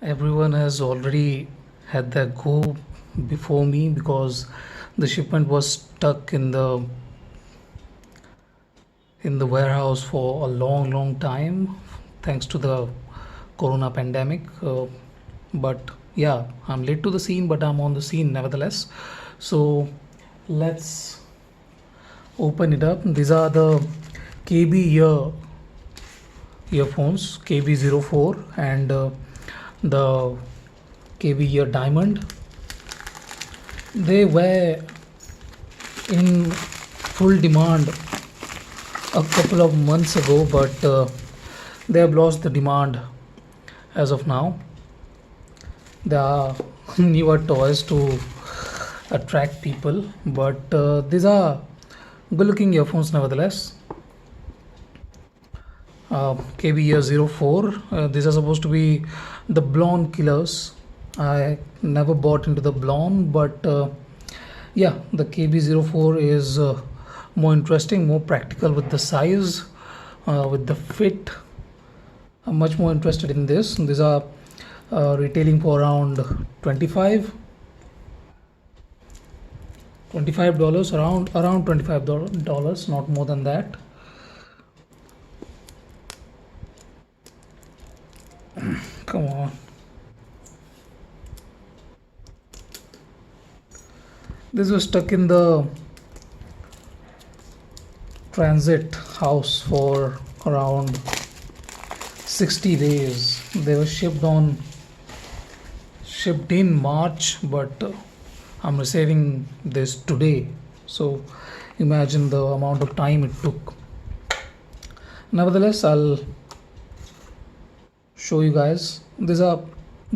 Everyone has already had their go before me because the shipment was stuck in the warehouse for a long time thanks to the corona pandemic. But yeah, I'm late to the scene, but I'm on the scene nevertheless. So let's open it up. These are the KB earphones, KB04, and the KB ear diamond. They were in full demand a couple of months ago, but they have lost the demand as of now. There are newer toys to attract people, but these are good looking earphones nevertheless. KB04, these are supposed to be the blonde killers. I never bought into the blonde, but yeah, the KB04 is more interesting, more practical with the size, with the fit. I'm much more interested in this. These are retailing for around 25 dollars, around $25, not more than that. Come on. This was stuck in the transit house for around 60 days. They were shipped in March, but I'm receiving this today. So imagine the amount of time it took. Nevertheless, I'll show you guys. These are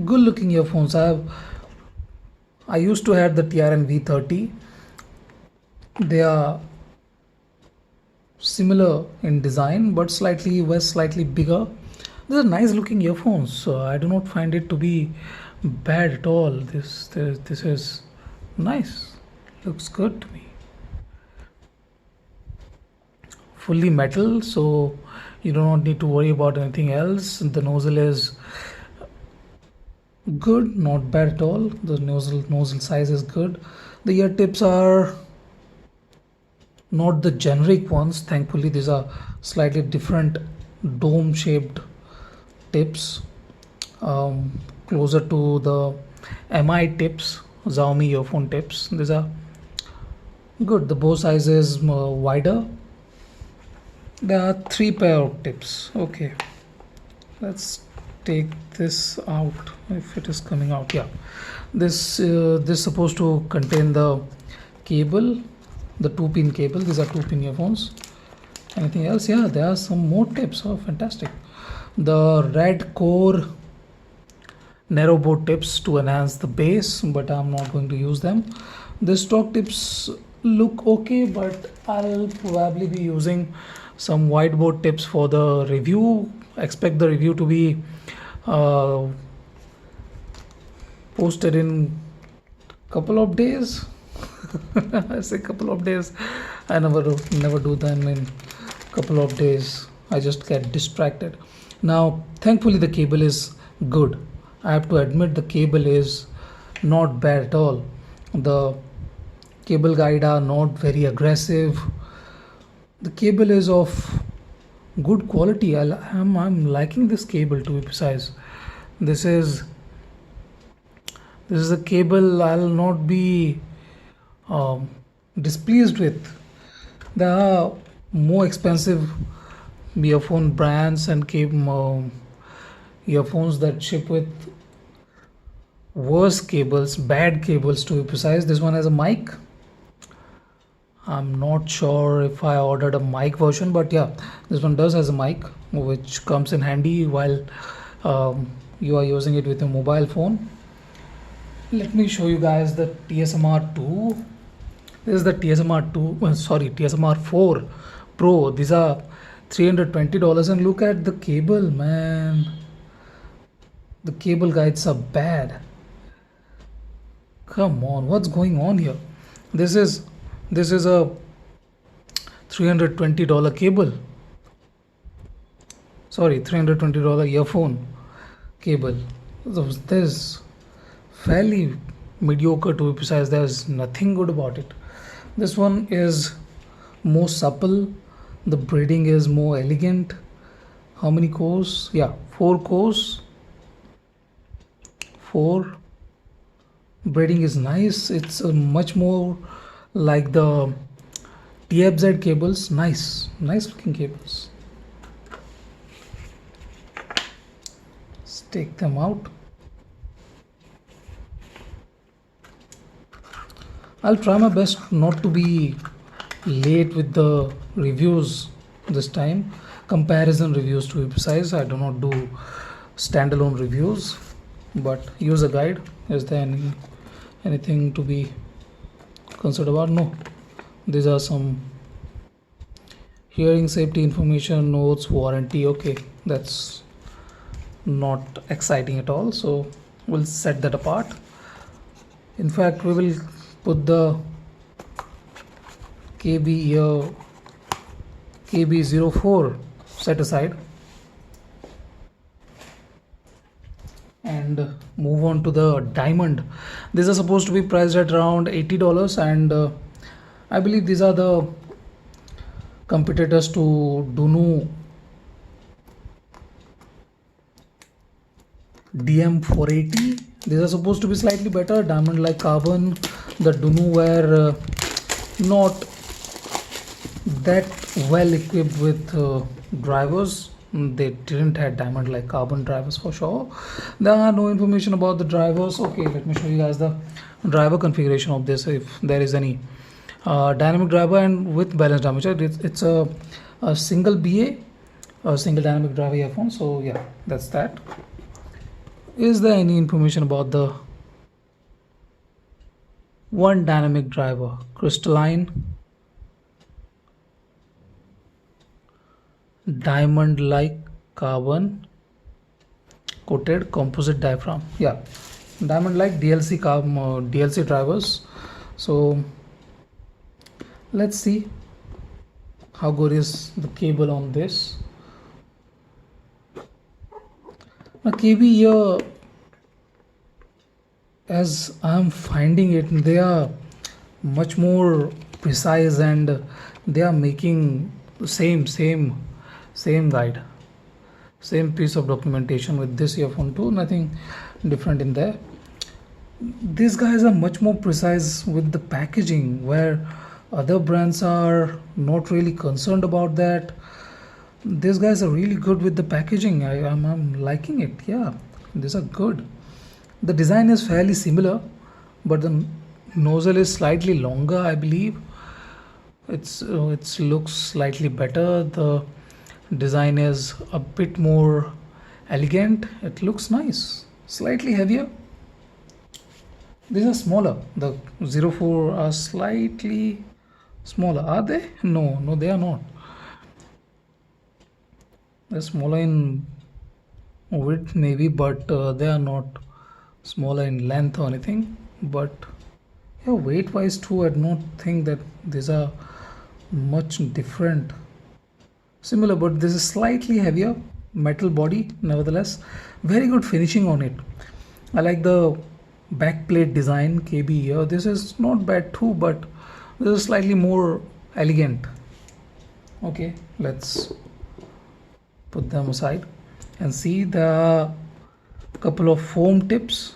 good looking earphones. I used to have the TRN V30. They are similar in design but slightly bigger. These are nice looking earphones, so I do not find it to be bad at all. This is nice. Looks good to me. Fully metal, so you do not need to worry about anything else. The nozzle is good, not bad at all. The nozzle size is good. The ear tips are not the generic ones. Thankfully, these are slightly different dome shaped tips, closer to the MI tips, Xiaomi earphone tips. These are good. The bow size is wider. There are three pair of tips. Okay, let's take this out if it is coming out. Yeah, this supposed to contain the cable, the 2-pin cable. These are 2-pin earphones. Anything else? Yeah, there are some more tips. Oh, fantastic. The red core narrow bore tips to enhance the bass, but I'm not going to use them. The stock tips look okay, but I'll probably be using some whiteboard tips for the review. Expect the review to be uh, posted in couple of days. I say couple of days. I never do them in couple of days. I just get distracted. Now, thankfully, the cable is good. I have to admit the cable is not bad at all. The cable guide are not very aggressive. The cable is of good quality. I'm liking this cable, to be precise. This is this is a cable I'll not be um, displeased with. There are more expensive earphone brands and earphones that ship with worse cables, bad cables to be precise. This one has a mic. I'm not sure if I ordered a mic version, but yeah, this one does has a mic, which comes in handy while you are using it with your mobile phone. Let me show you guys the TSMR2. This is the TSMR2, sorry, TSMR4 Pro. These are $320, and look at the cable, man. The cable guides are bad. Come on, what's going on here? This is a $320 cable. Sorry, $320 earphone cable. There's fairly mediocre, to be precise. There's nothing good about it. This one is more supple. The braiding is more elegant. How many cores? Yeah, 4 cores. 4. Braiding is nice. It's much more like the TFZ cables. Nice looking cables. Let's take them out. I'll try my best not to be late with the reviews this time. Comparison reviews, to be precise. I do not do standalone reviews, but user guide. Is there anything to be concerned about? No. These are some hearing safety information, notes, warranty. Okay, that's not exciting at all. So we'll set that apart. In fact, we will put the KB04 set aside and move on to the diamond. These are supposed to be priced at around $80, and I believe these are the competitors to Dunu DM480. These are supposed to be slightly better, diamond like carbon. The Dunu were not that well equipped with drivers. They didn't have diamond like carbon drivers for sure. There are no information about the drivers. Okay, let me show you guys the driver configuration of this, if there is any dynamic driver and with balance damage. It's a single BA, a single dynamic driver earphone. So yeah, that's that. Is there any information about the one dynamic driver? Crystalline, diamond like carbon coated composite diaphragm. Yeah, diamond like DLC carbon DLC drivers. So let's see how good is the cable on this. Now KB here, as I'm finding it, they are much more precise and they are making the same guide, same piece of documentation with this earphone too. Nothing different in there. These guys are much more precise with the packaging, where other brands are not really concerned about that. These guys are really good with the packaging. I'm liking it. Yeah, these are good. The design is fairly similar, but the nozzle is slightly longer, I believe. It looks slightly better. The design is a bit more elegant. It looks nice. Slightly heavier. These are smaller. The 04 are slightly smaller. Are they? No, they are not. They're smaller in width maybe, but they are not smaller in length or anything. But yeah, weight wise too, I do not think that these are much different. Similar, but this is slightly heavier. Metal body, nevertheless. Very good finishing on it. I like the backplate design KB here. This is not bad too, but this is slightly more elegant. Okay, let's put them aside and see the couple of foam tips,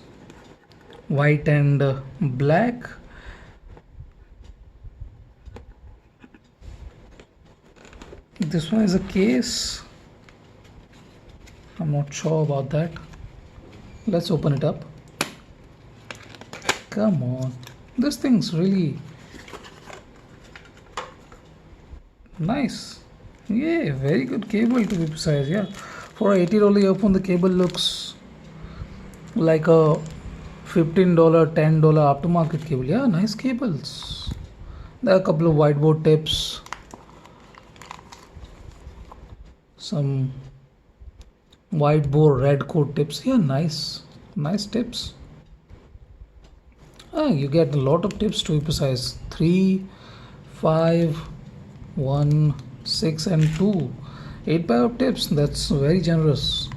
white and black. This one is a case. I'm not sure about that. Let's open it up. Come on, this thing's really nice. Yeah, very good cable, to be precise. Yeah, for a $80 earphone, the cable looks like a $15, $10 aftermarket cable. Yeah, nice cables. There are a couple of whiteboard tips, some whiteboard red coat tips. Yeah, nice tips. You get a lot of tips, to be precise. 3, 5, 1, 6 and 2. 8 pair of tips. That's very generous.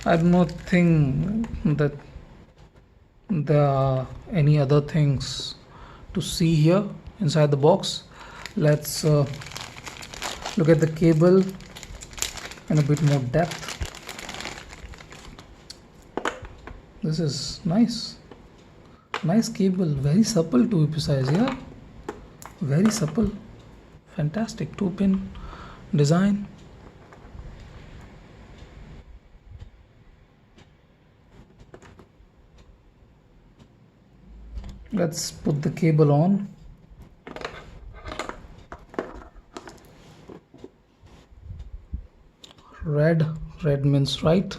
I do not think that there are any other things to see here inside the box. Let's look at the cable in a bit more depth. This is nice cable, very supple to be precise. Yeah, very supple, fantastic 2-pin design. Let's put the cable on. Red means right.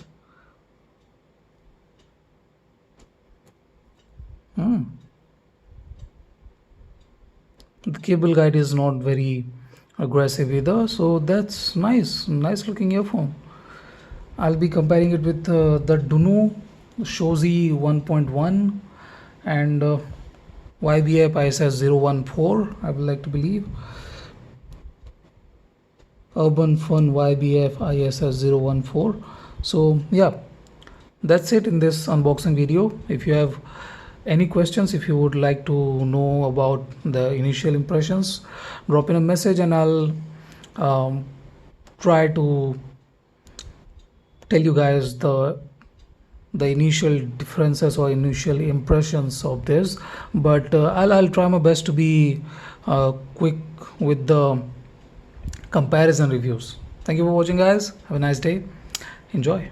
The cable guide is not very aggressive either, so that's nice looking earphone. I'll be comparing it with the Duno Shozi 1.1 and YBF ISS 014, I would like to believe. Urban Fun YBF ISS 014. So yeah, that's it in this unboxing video. If you have any questions, if you would like to know about the initial impressions, drop in a message and I'll try to tell you guys the initial differences or initial impressions of this. But I'll try my best to be quick with the comparison reviews. Thank you for watching, guys. Have a nice day. Enjoy.